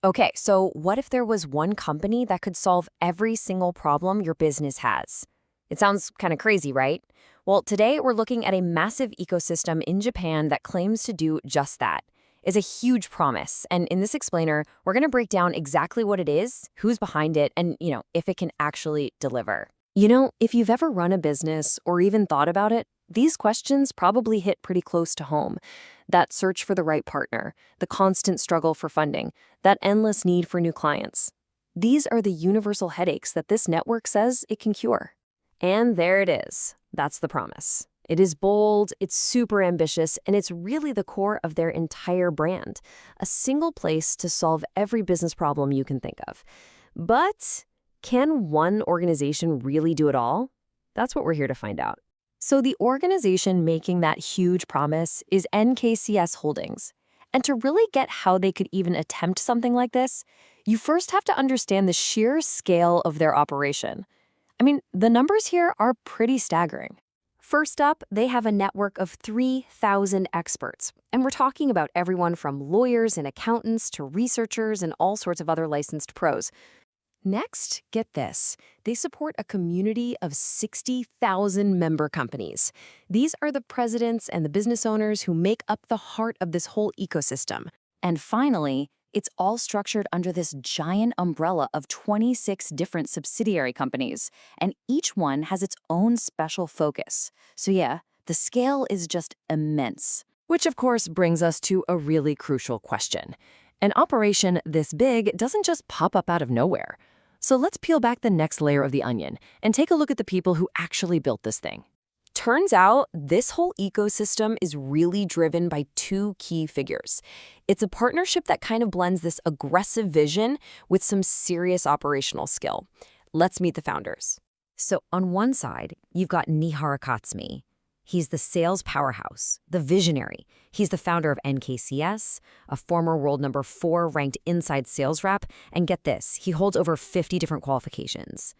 Okay, so what if there was one company that could solve every single problem your business has? It sounds kind of crazy, right? Well, today we're looking at a massive ecosystem in Japan that claims to do just that. It's a huge promise, and in this explainer, we're going to break down exactly what it is, who's behind it, and, if it can actually deliver. If you've ever run a business or even thought about it, these questions probably hit pretty close to home. That search for the right partner, the constant struggle for funding, that endless need for new clients. These are the universal headaches that this network says it can cure. And there it is. That's the promise. It is bold, it's super ambitious, and it's really the core of their entire brand. A single place to solve every business problem you can think of. But can one organization really do it all? That's what we're here to find out. So the organization making that huge promise is NKCS Holdings. And to really get how they could even attempt something like this, you first have to understand the sheer scale of their operation. The numbers here are pretty staggering. First up, they have a network of 3,000 experts. And we're talking about everyone from lawyers and accountants to researchers and all sorts of other licensed pros. Next, get this, they support a community of 60,000 member companies. These are the presidents and the business owners who make up the heart of this whole ecosystem. And finally, it's all structured under this giant umbrella of 26 different subsidiary companies, and each one has its own special focus. So yeah, the scale is just immense. Which of course brings us to a really crucial question. An operation this big doesn't just pop up out of nowhere. So let's peel back the next layer of the onion and take a look at the people who actually built this thing. Turns out, this whole ecosystem is really driven by two key figures. It's a partnership that kind of blends this aggressive vision with some serious operational skill. Let's meet the founders. So on one side, you've got Nihara Katsumi. He's the sales powerhouse, the visionary. He's the founder of NKCS, a former world number 4 ranked inside sales rep, and get this, he holds over 50 different qualifications.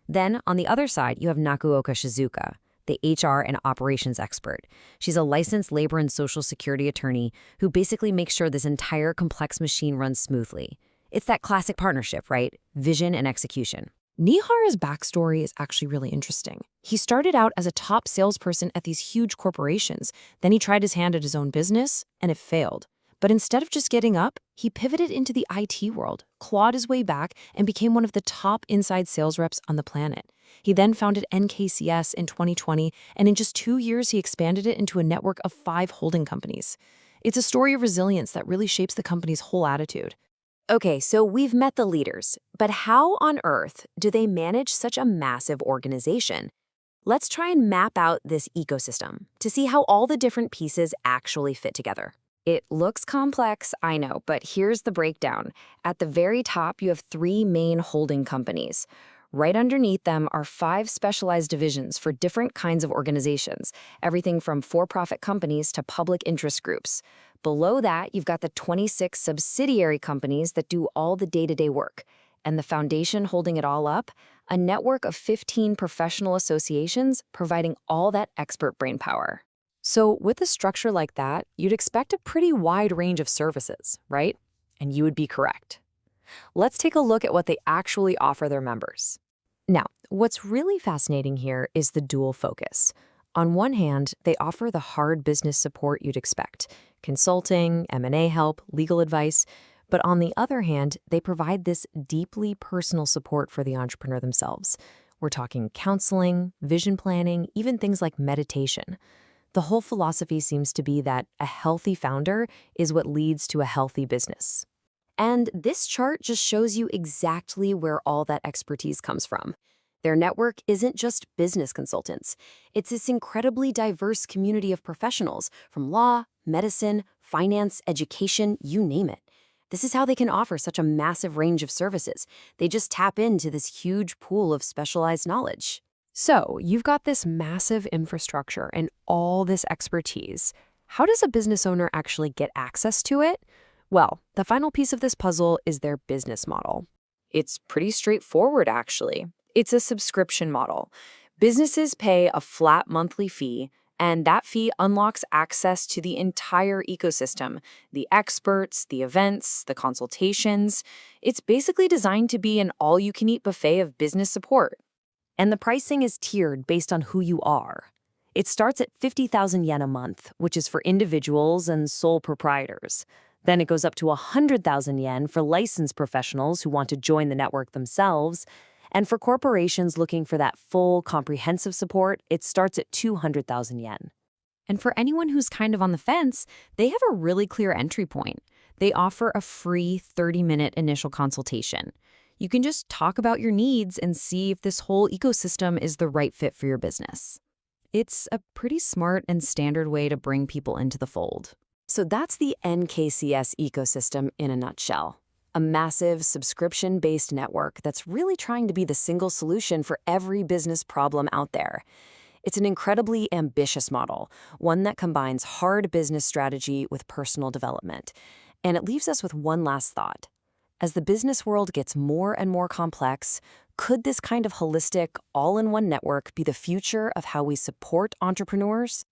Then, on the other side, you have Nakuoka Shizuka, the HR and operations expert. She's a licensed labor and social security attorney who basically makes sure this entire complex machine runs smoothly. It's that classic partnership, right? Vision and execution. Nihara's backstory is actually really interesting. He started out as a top salesperson at these huge corporations. Then he tried his hand at his own business, and it failed. But instead of just getting up, he pivoted into the IT world, clawed his way back, and became one of the top inside sales reps on the planet. He then founded NKCS in 2020, and in just 2 years, he expanded it into a network of 5 holding companies. It's a story of resilience that really shapes the company's whole attitude. Okay, so we've met the leaders, but how on earth do they manage such a massive organization? Let's try and map out this ecosystem to see how all the different pieces actually fit together. It looks complex, I know, but here's the breakdown. At the very top, you have 3 main holding companies. Right underneath them are 5 specialized divisions for different kinds of organizations, everything from for-profit companies to public interest groups. Below that, you've got the 26 subsidiary companies that do all the day-to-day work. And the foundation holding it all up, a network of 15 professional associations providing all that expert brainpower. So with a structure like that, you'd expect a pretty wide range of services, right? And you would be correct. Let's take a look at what they actually offer their members. Now, what's really fascinating here is the dual focus. On one hand, they offer the hard business support you'd expect, consulting, M&A help, legal advice. But on the other hand, they provide this deeply personal support for the entrepreneur themselves. We're talking counseling, vision planning, even things like meditation. The whole philosophy seems to be that a healthy founder is what leads to a healthy business. And this chart just shows you exactly where all that expertise comes from. Their network isn't just business consultants. It's this incredibly diverse community of professionals from law, medicine, finance, education, you name it. This is how they can offer such a massive range of services. They just tap into this huge pool of specialized knowledge. So you've got this massive infrastructure and all this expertise. How does a business owner actually get access to it? Well, the final piece of this puzzle is their business model. It's pretty straightforward, actually. It's a subscription model. Businesses pay a flat monthly fee, And that fee unlocks access to the entire ecosystem, the experts, the events, the consultations. It's basically designed to be an all-you-can-eat buffet of business support. And the pricing is tiered based on who you are. It starts at 50,000 yen a month, which is for individuals and sole proprietors. Then it goes up to 100,000 yen for licensed professionals who want to join the network themselves. And for corporations looking for that full, comprehensive support, it starts at 200,000 yen. And for anyone who's kind of on the fence, they have a really clear entry point. They offer a free 30-minute initial consultation. You can just talk about your needs and see if this whole ecosystem is the right fit for your business. It's a pretty smart and standard way to bring people into the fold. So that's the NKCS ecosystem in a nutshell. A massive subscription-based network that's really trying to be the single solution for every business problem out there. It's an incredibly ambitious model, one that combines hard business strategy with personal development. And it leaves us with one last thought. As the business world gets more and more complex, could this kind of holistic, all-in-one network be the future of how we support entrepreneurs?